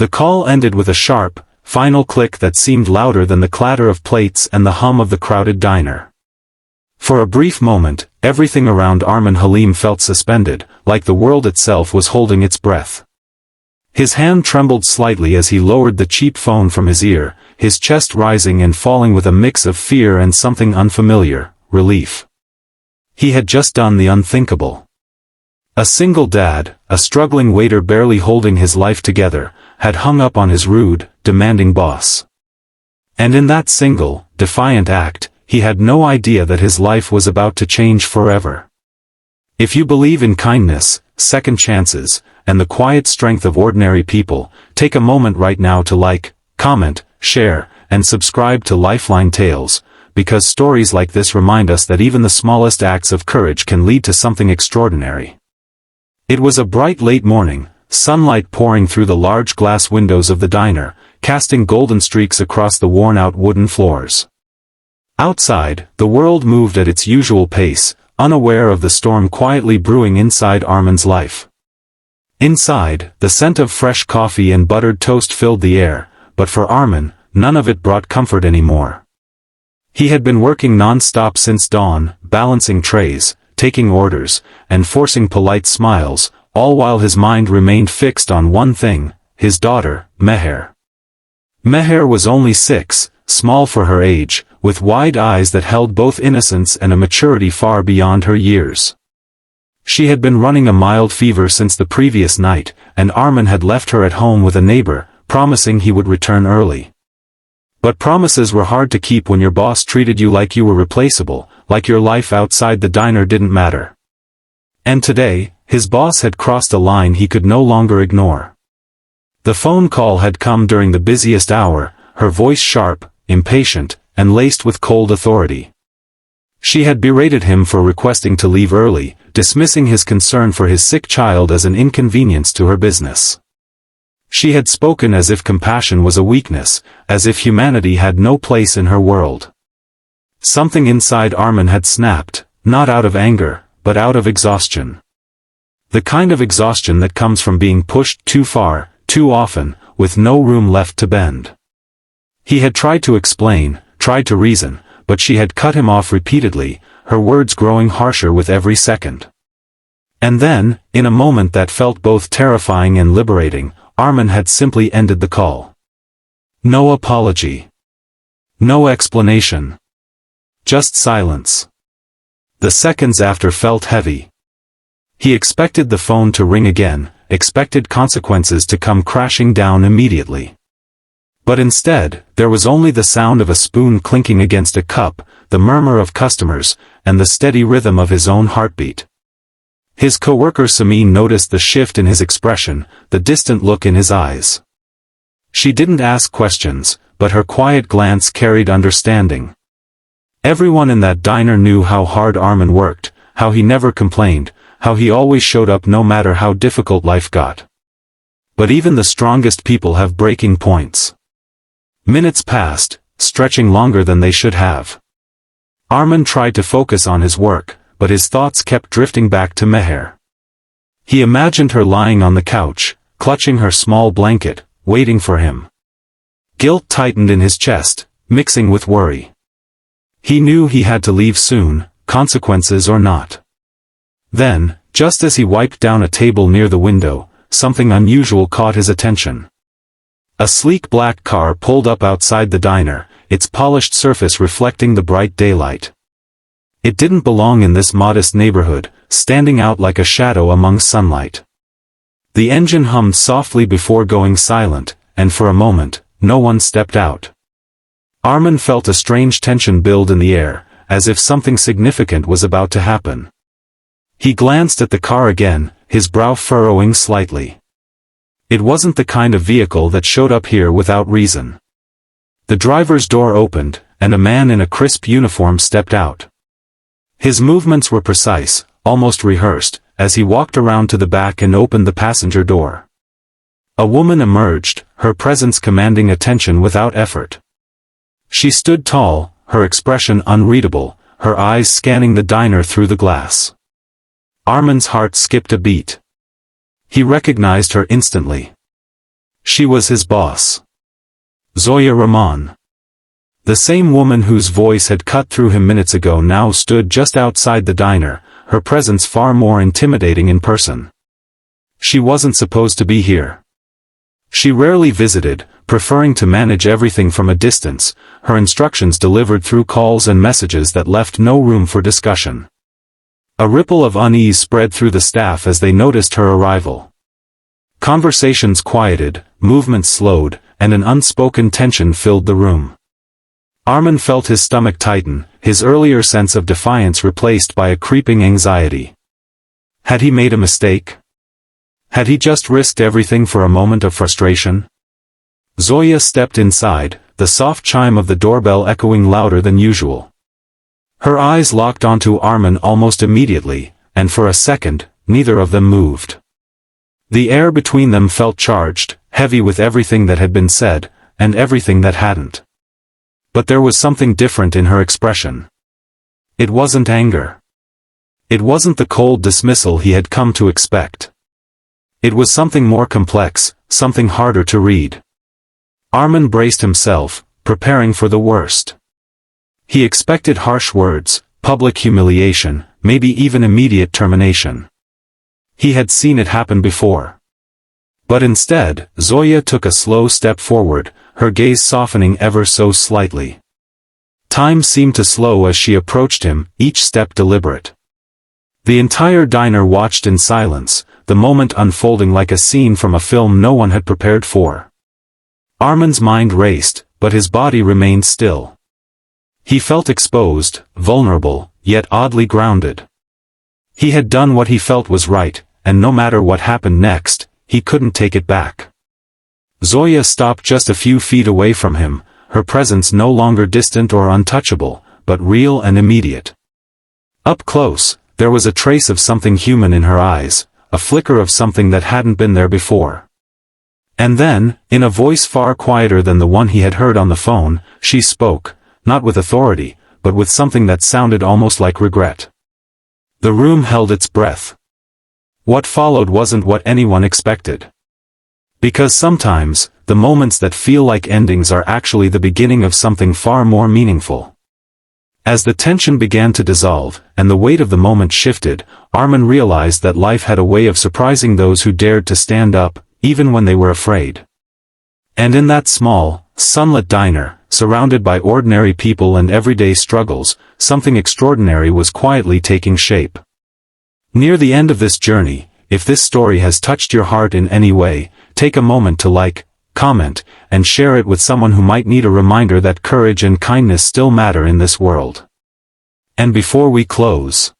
The call ended with a sharp, final click that seemed louder than the clatter of plates and the hum of the crowded diner. For a brief moment, everything around Armin Halim felt suspended, like the world itself was holding its breath. His hand trembled slightly as he lowered the cheap phone from his ear, his chest rising and falling with a mix of fear and something unfamiliar, relief. He had just done the unthinkable. A single dad, a struggling waiter barely holding his life together, had hung up on his rude, demanding boss. And in that single, defiant act, he had no idea that his life was about to change forever. If you believe in kindness, second chances, and the quiet strength of ordinary people, take a moment right now to like, comment, share, and subscribe to Lifeline Tales, because stories like this remind us that even the smallest acts of courage can lead to something extraordinary. It was a bright late morning, sunlight pouring through the large glass windows of the diner, casting golden streaks across the worn-out wooden floors. Outside, the world moved at its usual pace, unaware of the storm quietly brewing inside Armin's life. Inside, the scent of fresh coffee and buttered toast filled the air, but for Armin, none of it brought comfort anymore. He had been working non-stop since dawn, balancing trays, taking orders, and forcing polite smiles, all while his mind remained fixed on one thing, his daughter, Meher. Meher was only 6, small for her age, with wide eyes that held both innocence and a maturity far beyond her years. She had been running a mild fever since the previous night, and Armin had left her at home with a neighbor, promising he would return early. But promises were hard to keep when your boss treated you like you were replaceable, like your life outside the diner didn't matter. And today, his boss had crossed a line he could no longer ignore. The phone call had come during the busiest hour, her voice sharp, impatient, and laced with cold authority. She had berated him for requesting to leave early, dismissing his concern for his sick child as an inconvenience to her business. She had spoken as if compassion was a weakness, as if humanity had no place in her world. Something inside Armin had snapped, not out of anger, but out of exhaustion. The kind of exhaustion that comes from being pushed too far, too often, with no room left to bend. He had tried to explain, tried to reason, but she had cut him off repeatedly, her words growing harsher with every second. And then, in a moment that felt both terrifying and liberating, Armin had simply ended the call. No apology. No explanation. Just silence. The seconds after felt heavy. He expected the phone to ring again, expected consequences to come crashing down immediately. But instead, there was only the sound of a spoon clinking against a cup, the murmur of customers, and the steady rhythm of his own heartbeat. His coworker Samin noticed the shift in his expression, the distant look in his eyes. She didn't ask questions, but her quiet glance carried understanding. Everyone in that diner knew how hard Armin worked, how he never complained, how he always showed up no matter how difficult life got. But even the strongest people have breaking points. Minutes passed, stretching longer than they should have. Armin tried to focus on his work, but his thoughts kept drifting back to Meher. He imagined her lying on the couch, clutching her small blanket, waiting for him. Guilt tightened in his chest, mixing with worry. He knew he had to leave soon, consequences or not. Then, just as he wiped down a table near the window, something unusual caught his attention. A sleek black car pulled up outside the diner, its polished surface reflecting the bright daylight. It didn't belong in this modest neighborhood, standing out like a shadow among sunlight. The engine hummed softly before going silent, and for a moment, no one stepped out. Armin felt a strange tension build in the air, as if something significant was about to happen. He glanced at the car again, his brow furrowing slightly. It wasn't the kind of vehicle that showed up here without reason. The driver's door opened, and a man in a crisp uniform stepped out. His movements were precise, almost rehearsed, as he walked around to the back and opened the passenger door. A woman emerged, her presence commanding attention without effort. She stood tall, her expression unreadable, her eyes scanning the diner through the glass. Armin's heart skipped a beat. He recognized her instantly. She was his boss. Zoya Rahman. The same woman whose voice had cut through him minutes ago now stood just outside the diner, her presence far more intimidating in person. She wasn't supposed to be here. She rarely visited, preferring to manage everything from a distance, her instructions delivered through calls and messages that left no room for discussion. A ripple of unease spread through the staff as they noticed her arrival. Conversations quieted, movements slowed, and an unspoken tension filled the room. Armin felt his stomach tighten, his earlier sense of defiance replaced by a creeping anxiety. Had he made a mistake? Had he just risked everything for a moment of frustration? Zoya stepped inside, the soft chime of the doorbell echoing louder than usual. Her eyes locked onto Armin almost immediately, and for a second, neither of them moved. The air between them felt charged, heavy with everything that had been said, and everything that hadn't. But there was something different in her expression. It wasn't anger. It wasn't the cold dismissal he had come to expect. It was something more complex, something harder to read. Armin braced himself, preparing for the worst. He expected harsh words, public humiliation, maybe even immediate termination. He had seen it happen before. But instead, Zoya took a slow step forward, her gaze softening ever so slightly. Time seemed to slow as she approached him, each step deliberate. The entire diner watched in silence, the moment unfolding like a scene from a film no one had prepared for. Armin's mind raced, but his body remained still. He felt exposed, vulnerable, yet oddly grounded. He had done what he felt was right, and no matter what happened next, he couldn't take it back. Zoya stopped just a few feet away from him, her presence no longer distant or untouchable, but real and immediate. Up close, there was a trace of something human in her eyes, a flicker of something that hadn't been there before. And then, in a voice far quieter than the one he had heard on the phone, she spoke, not with authority, but with something that sounded almost like regret. The room held its breath. What followed wasn't what anyone expected. Because sometimes, the moments that feel like endings are actually the beginning of something far more meaningful. As the tension began to dissolve, and the weight of the moment shifted, Armin realized that life had a way of surprising those who dared to stand up, even when they were afraid. And in that small, sunlit diner, surrounded by ordinary people and everyday struggles, something extraordinary was quietly taking shape. Near the end of this journey, if this story has touched your heart in any way, take a moment to like, comment, and share it with someone who might need a reminder that courage and kindness still matter in this world. And before we close,